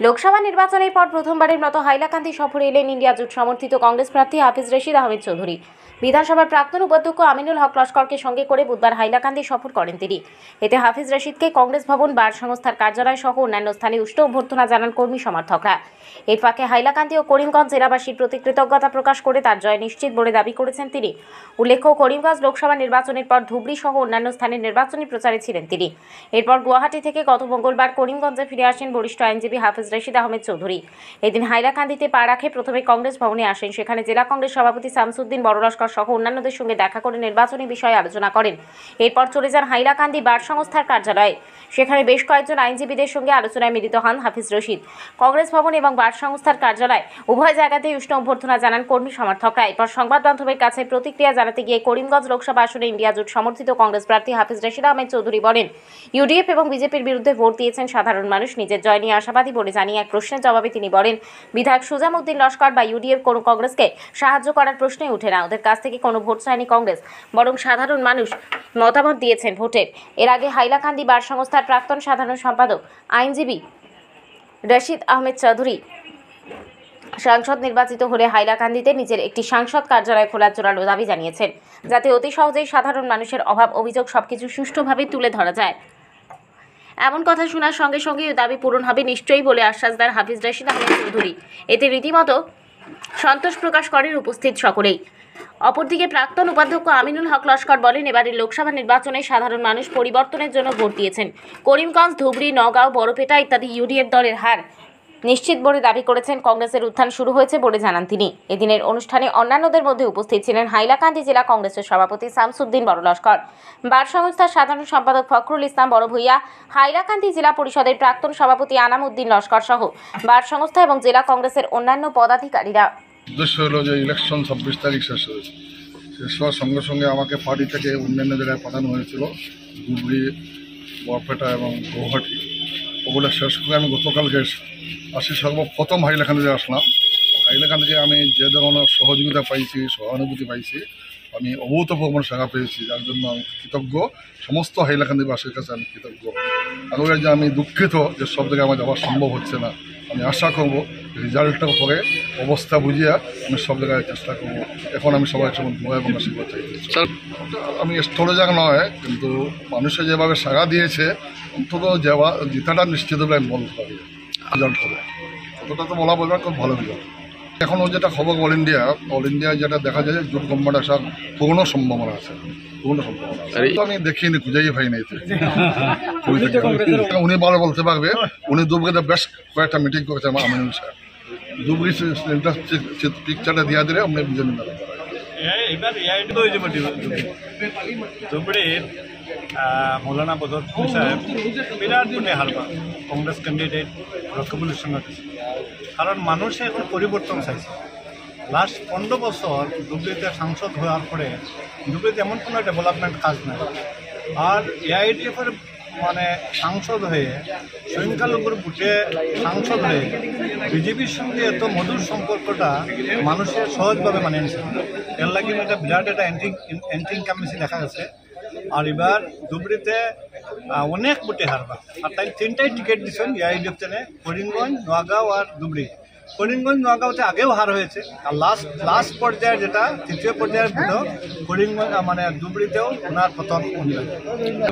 লোকসভা নির্বাচনের পর প্রথমবারের মতো হাইলাকান্দি সফরে এলেন ইন্ডিয়া জোট সমর্থিত কংগ্রেস প্রার্থী হাফিজ রশিদ আহমেদ চৌধুরী। বিধানসভার প্রাক্তন উপাধ্যক্ষ আমিনুল হক লস্করকে সঙ্গে করে বুধবার হাইলাকান্দি সফর করেন তিনি। এতে হাফিজ রশিদকে কংগ্রেস ভবন, বার সংস্থার কার্যালয় সহ অন্যান্য স্থানে উষ্ণ অভ্যর্থনা জানান কর্মী সমর্থকরা। এর ফাঁকে হাইলাকান্দি ও করিমগঞ্জ জেলাবাসীর প্রতি কৃতজ্ঞতা প্রকাশ করে তার জয় নিশ্চিত বলে দাবি করেছেন তিনি। উল্লেখ্য, করিমগঞ্জ লোকসভা নির্বাচনের পর ধুবড়ী সহ অন্যান্য স্থানে নির্বাচনী প্রচারে ছিলেন তিনি। এরপর গুয়াহাটি থেকে গত মঙ্গলবার করিমগঞ্জে ফিরে আসেন বরিষ্ঠ আইনজীবী হাফিজ রশিদ আহমেদ চৌধুরী। এদিন হাইলাকান্দিতে পা রাখে প্রথমে কংগ্রেস ভবনে আসেন। সেখানে জেলা কংগ্রেস সভাপতি শামসুদ্দিন বড়লস্কর সহ অন্যান্যদের সঙ্গে দেখা করে নির্বাচনী বিষয়ে আলোচনা করেন। এরপর চলে যান হাইলাকান্দি বার সংস্থার কার্যালয়ে। সেখানে বেশ কয়েকজন আইনজীবীদের সঙ্গে আলোচনায় মিলিত হন হাফিজ রশিদ। কংগ্রেস ভবন এবং বার সংস্থার কার্যালয় উভয় জায়গাতেই উষ্ণ অভ্যর্থনা জানান কর্মী সমর্থকরা। এরপর সংবাদ মাধ্যমের কাছে প্রতিক্রিয়া জানাতে গিয়ে করিমগঞ্জ লোকসভা আসনে ইন্ডিয়া জোট সমর্থিত কংগ্রেস প্রার্থী হাফিজ রশিদ আহমেদ চৌধুরী বলেন, ইউডিএফ এবং বিজেপির বিরুদ্ধে ভোট দিয়েছেন সাধারণ মানুষ, নিজের জয় নিয়ে আশাবাদী বলে জানিয়ে এক প্রশ্নের জবাবে তিনি বলেন, বিধায়ক সুজামউদ্দিন লস্কর বা ইউডিএফ কোনো কংগ্রেসকে সাহায্য করার প্রশ্নই ওঠে না। ওদের কাছ থেকে কোনো ভোট চায়নি কংগ্রেস, বরং সাধারণ মানুষ মতামত দিয়েছেন ভোটের। এর আগে হাইলাকান্দি বার সংস্থার প্রাক্তন সাধারণ সম্পাদক আইনজীবী রশিদ আহমেদ চৌধুরী সাংসদ নির্বাচিত হলে হাইলাকান্দিতে নিজের একটি সাংসদ কার্যালয় খোলার জোরালো দাবি জানিয়েছেন, যাতে অতি সহজেই সাধারণ মানুষের অভাব অভিযোগ সবকিছু সুষ্ঠুভাবে তুলে ধরা যায়। এমন কথা শোনার সঙ্গে সঙ্গে দাবি পূরণ হবে নিশ্চয়ই বলে আশ্বাস দেন হাফিজ রশিদ আহমেদ চৌধুরী। এতে রীতিমতো সন্তোষ প্রকাশ করেন উপস্থিত সকলেই। অপরদিকে প্রাক্তন উপাধ্যক্ষ আমিনুল হক লস্কর বলেন, এবারের লোকসভা নির্বাচনে সাধারণ মানুষ পরিবর্তনের জন্য ভোট দিয়েছেন। করিমগঞ্জ, ধুবড়ী, নওগাঁও, বড়পেটা ইত্যাদি ইউডিএফ দলের হার নিশ্চিত বলে দাবি করেছেন। কংগ্রেসের উত্থান শুরু হয়েছে বলে জানান তিনি। এদিনের অনুষ্ঠানে অন্যান্যদের মধ্যে উপস্থিত ছিলেন হাইলাকান্দি জেলা কংগ্রেসের সভাপতি শামসুদ্দিন বড়লস্কর, বার সংস্থার সাধারণ সম্পাদক ফখরুল ইসলাম বড়ভূঁইয়া, হাইলাকান্দি জেলা পরিষদের প্রাক্তন সভাপতি আনামউদ্দিন লস্কর সহ বার সংস্থা এবং জেলা কংগ্রেসের অন্যান্য পদাধিকারীরা। উদ্দেশ্য হলো যে ইলেকশন 26 তারিখ শেষ হয়েছে। শেষ হওয়ার সঙ্গে সঙ্গে আমাকে পার্টি থেকে অন্যান্য জায়গায় পাঠানো হয়েছিল, ধুবড়ী, বরপেটা এবং গুয়াহাটি। ওগুলো শেষ করে আমি গতকালকে আসি, সর্বপ্রথম হাইলাকান্দিতে আসলাম। হাইলাকান্দিতে আমি যে ধরনের সহযোগিতা পাইছি, সহানুভূতি পাইছি, আমি অভূতপূর্ব সেবা পেয়েছি, যার জন্য আমি কৃতজ্ঞ। সমস্ত হাইলাকান্দিবাসীর কাছে আমি কৃতজ্ঞ। আর যে আমি দুঃখিত যে সব জায়গায় আমার যাওয়া সম্ভব হচ্ছে না। আমি আশা করব রেজাল্টের পরে অবস্থা বুঝিয়া আমি সব জায়গায় চেষ্টা করব। এখন আমি সবাই সঙ্গে দোয়া এবং আশীর্বাদ চাইছি। আমি স্থলজাগ নয়, কিন্তু মানুষে যেভাবে সাড়া দিয়েছে, অন্তত জেতাটা নিশ্চিত হবে আমি বলতে পারি। রেজাল্ট হবে অতটা তো বলা বলবে খুব ভালো রেজাল্ট। এখনও যেটা খবর অল ইন্ডিয়ায় যেটা দেখা যায় যে জোট গভর্নমেন্ট আসার পূর্ণ সম্ভাবনা আছে। আমি দেখিনি, খুঁজেই পাই নাই। উনি ভালো বলতে পারবে। উনি দুবড়িতে বেশ কয়েকটা মিটিং করেছে আমার আমিনুল সাহেব। দুবড়ি পিকচারটা দিয়া দিলে আপনি বুঝে নিতে পারবেন। মৌলানা বদরুদ্দিন সাহেব বিরাট মানে হারবা কংগ্রেস ক্যান্ডিডেট রক্ষবুলের সঙ্গে, কারণ মানুষে এখন পরিবর্তন চাইছে। লাস্ট 15 বছর ধুবড়িতে সাংসদ হওয়ার পরে ধুবড়িতে এমন কোনো ডেভেলপমেন্ট কাজ নাই। আর এআইডিএফের মানে সাংসদ হয়ে, সংখ্যালঘুর ভোটে সাংসদ হয়ে বিজেপির সঙ্গে এত মধুর সম্পর্কটা মানুষের সহজভাবে মানে নিচ্ছে। এর লাগে এটা বিরাট একটা এন্ট্রি ইনকামেন্সি দেখা গেছে। আর এবার ধুবড়িতে অনেক ভোটে হারবা। আর তাই 3টাই টিকিট দিচ্ছেন এআইডিএফ টেনে, করিমগঞ্জ, নোয়াগাঁও আর ধুবড়ি। করিমগঞ্জ, নোয়াগাঁওতে আগেও হার হয়েছে। আর লাস্ট পর্যায়ের যেটা তৃতীয় পর্যায়ের ভোটও করিমগঞ্জ মানে ধুবড়িতেও ওনার পতন অনুযায়ী।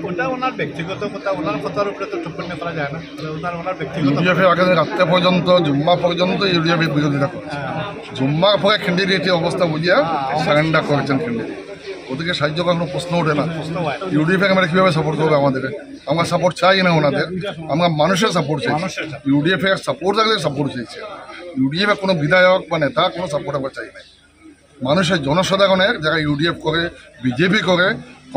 ওটা ওনার ব্যক্তিগত কথা, ওনার কথার উপরে তো টিপ্পণী করা যায় না। ওনার ব্যক্তিগত রাত্রে পর্যন্ত জুম্মা পর্যন্ত ইউডিএফের বিরোধিতা করেছে। জুম্মার পরে ক্যান্ডিডেট অবস্থা বুঝিয়া সারেন্ডার করেছেন ক্যান্ডিডেট। ওদেরকে সাহায্য করার কোনো প্রশ্ন ওঠে না। ইউডিএফে আমরা কীভাবে সাপোর্ট করবে আমাদের? আমরা সাপোর্ট চাই না ওনাদের, আমরা মানুষের সাপোর্ট চাই। ইউডিএফে সাপোর্ট থাকলে সাপোর্ট চাইছে। ইউডিএফে কোনো বিধায়ক বা নেতা কোনো সাপোর্ট আমরা চাই না। মানুষের জনসাধারণের যারা ইউডিএফ করে, বিজেপি করে,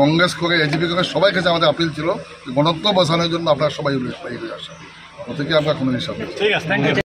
কংগ্রেস করে, এজিপি করে, সবাই কাছে আমাদের আপিল ছিল গণতন্ত্র বাঁচানোর জন্য আপনারা সবাই ইউডিএফ পাই হয়ে আসেন। ওদেরকে আমরা কোনো হিসাব। ঠিক আছে, থ্যাংক ইউ।